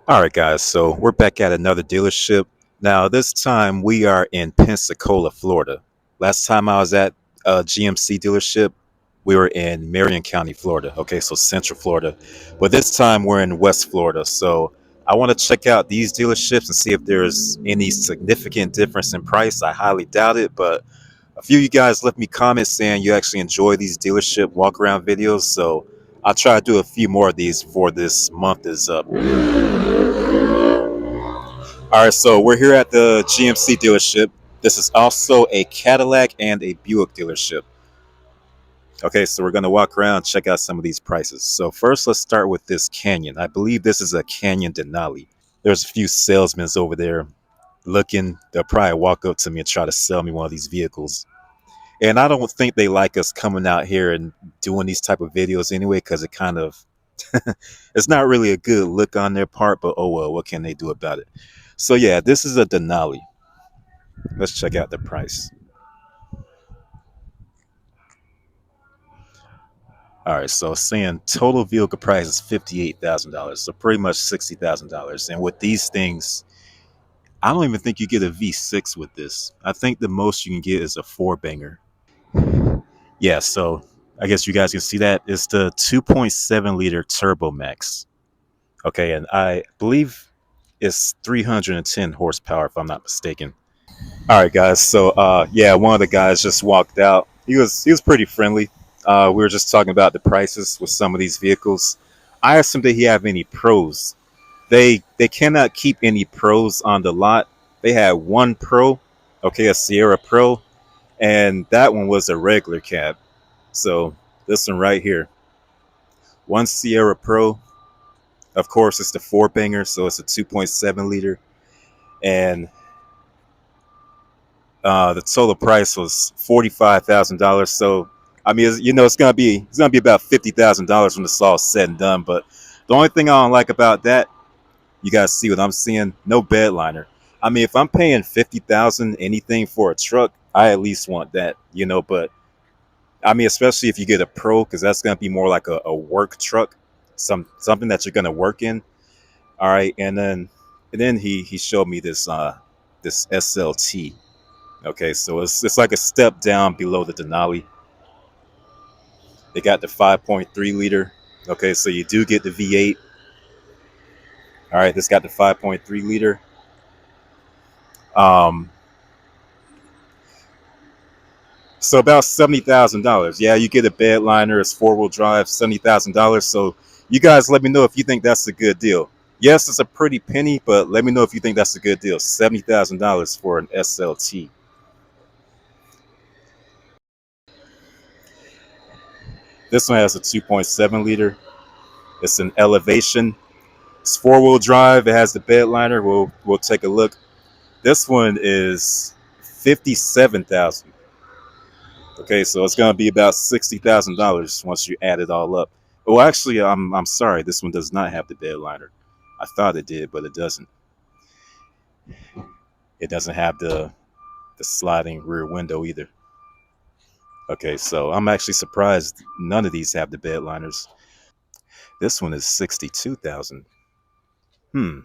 All right, guys. So we're back at another dealership. Now, this time we are in Pensacola, Florida. Last time I was at a GMC dealership, we were in Marion County, Florida. Okay, so Central Florida. But this time we're in West Florida. So I want to check out these dealerships and see if there's any significant difference in price. I highly doubt it, but a few of you guys left me comments saying you actually enjoy these dealership walk around videos. So I'll try to do a few more of these before this month is up. All right, so we're here at the GMC dealership. This is also a Cadillac and a Buick dealership. Okay, so we're going to walk around, check out some of these prices. So first, let's start with this Canyon. I believe this is a Canyon Denali. There's a few salesmen over there looking. They'll probably walk up to me and try to sell me one of these vehicles. And I don't think they like us coming out here and doing these type of videos anyway, because it kind of it's not really a good look on their part. But oh well, what can they do about it? So yeah, this is a Denali. Let's check out the price. All right, so saying total vehicle price is $58,000, so pretty much $60,000. And with these things, I don't even think you get a V6 with this. I think the most you can get is a four banger. Yeah, so I guess you guys can see that it's the 2.7 liter Turbo Max. Okay, and I believe it's 310 horsepower if I'm not mistaken. All right, guys. So, yeah, one of the guys just walked out. He was pretty friendly. We were just talking about the prices with some of these vehicles. I asked him did he have any pros. They cannot keep any pros on the lot. They had one pro, okay, a Sierra Pro, and that one was a regular cab. So this one right here, one Sierra Pro. Of course, it's the four banger, so it's a 2.7 liter, and the total price was $45,000. So, I mean, it's gonna be about $50,000 when it's all said and done. But the only thing I don't like about that, you guys see what I'm seeing? No bedliner. I mean, if I'm paying 50,000 anything for a truck, I at least want that. But I mean, especially if you get a pro, because that's gonna be more like a work truck, something that you're gonna work in. All right, and then he showed me this SLT. Okay, so it's like a step down below the Denali. They got the 5.3 liter. Okay, so you do get the V8. All right, this got the 5.3 liter. Um, so about $70,000. Yeah, you get a bed liner. It's four wheel drive. $70,000. So you guys, let me know if you think that's a good deal. Yes, it's a pretty penny, but let me know if you think that's a good deal. $70,000 for an SLT. This one has a 2.7 liter. It's an elevation. It's four wheel drive. It has the bed liner. We'll take a look. This one is 57,000. Okay, so it's gonna be about $60,000 once you add it all up. Well, actually, I'm sorry. This one does not have the bed liner. I thought it did, but it doesn't. It doesn't have the sliding rear window either. Okay, so I'm actually surprised none of these have the bed liners. This one is 62,000. Hmm,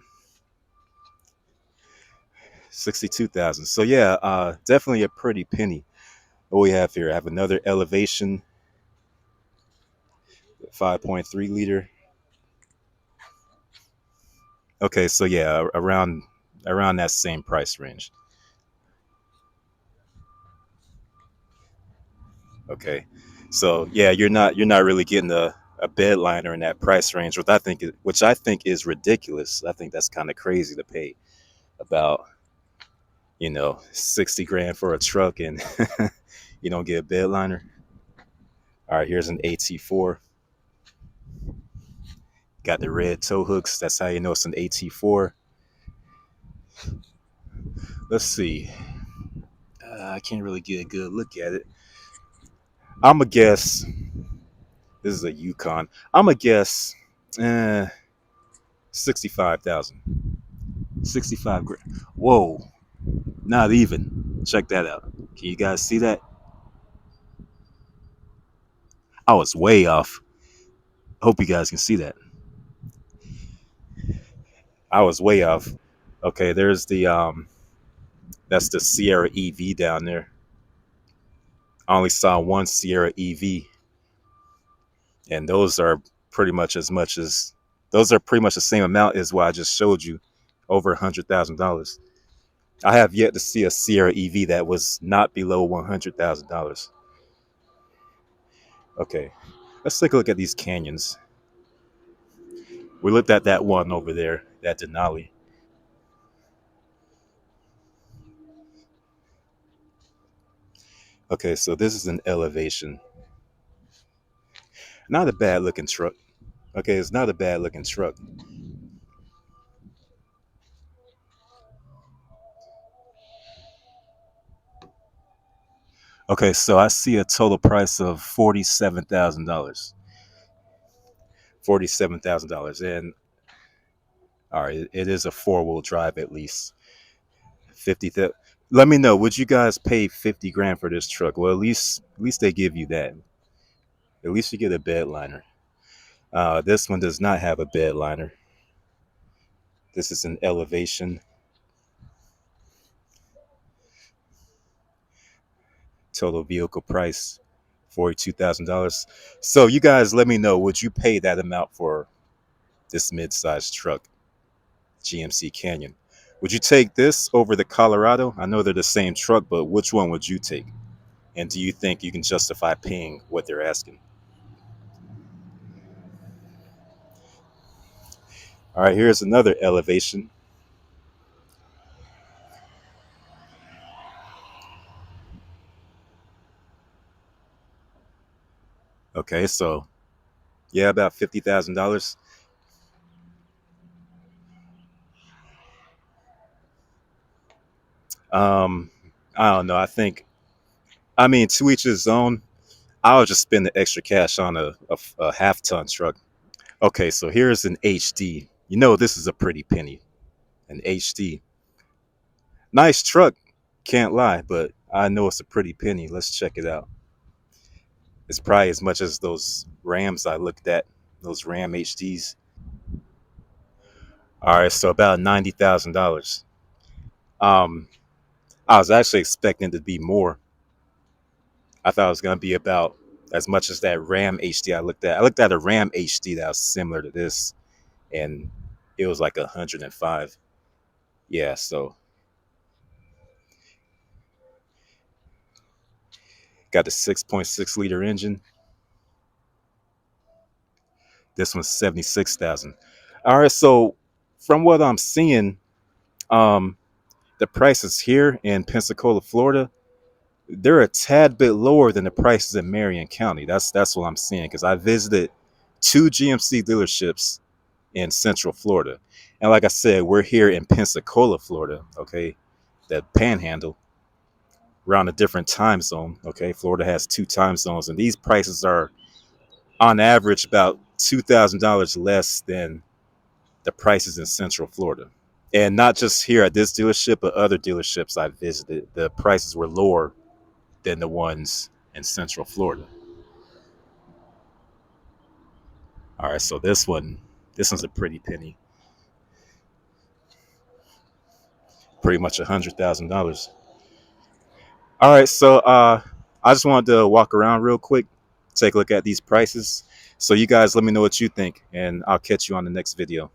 62,000. So yeah, definitely a pretty penny. What we have here, I have another elevation, 5.3 liter. Okay, so yeah, around that same price range. Okay, so yeah, you're not really getting a bed liner in that price range, which I think is ridiculous. I think that's kind of crazy to pay about 60 grand for a truck and you don't get a bed liner. All right, here's an AT4. Got the red tow hooks. That's how you know it's an AT4. Let's see. I can't really get a good look at it. I'm a guess. This is a Yukon. I'm a guess. 65,000. 65 grand. Whoa, not even. Check that out. Can you guys see that? I was way off. Hope you guys can see that. I was way off. Okay, there's the that's the Sierra EV down there. I only saw one Sierra EV, and much as those are pretty much the same amount as what I just showed you, over $100,000. I have yet to see a Sierra EV that was not below $100,000. Okay, let's take a look at these canyons. We looked at that one over there, that Denali. Okay, so this is an elevation. Not a bad looking truck. Okay, it's not a bad looking truck. Okay, so I see a total price of $47,000. $47,000, and all right, it is a four-wheel drive at least. 50. Let me know. Would you guys pay 50 grand for this truck? Well, at least they give you that. At least you get a bed liner. This one does not have a bed liner. This is an elevation. Total vehicle price $42,000. So you guys, let me know. Would you pay that amount for this mid-sized truck, GMC Canyon? Would you take this over the Colorado? I know they're the same truck, but which one would you take? And do you think you can justify paying what they're asking? All right, here's another elevation. Okay, so yeah, about $50,000. Um, I don't know. I mean, to each his own. I'll just spend the extra cash on a half-ton truck. Okay, so here's an HD. You know, this is a pretty penny. An HD. Nice truck, can't lie, but I know it's a pretty penny. Let's check it out. It's probably as much as those Rams I looked at, those Ram HDs. All right, so about $90,000. Um, I was actually expecting it to be more. I thought it was gonna be about as much as that Ram HD I looked at. I looked at a Ram HD that was similar to this, and it was like 105. Yeah, so got the 6.6 liter engine. This one's 76,000. All right, so from what I'm seeing, um, the prices here in Pensacola, Florida, they're a tad bit lower than the prices in Marion County. That's what I'm seeing because I visited two GMC dealerships in Central Florida, and like I said, we're here in Pensacola, Florida. Okay, that Panhandle. We're on a different time zone. Okay, Florida has two time zones, and these prices are on average about $2,000 less than the prices in Central Florida. And not just here at this dealership, but other dealerships I visited, the prices were lower than the ones in Central Florida. All right, so this one's a pretty penny, pretty much $100,000. All right, so I just wanted to walk around real quick, take a look at these prices. So you guys let me know what you think, and I'll catch you on the next video.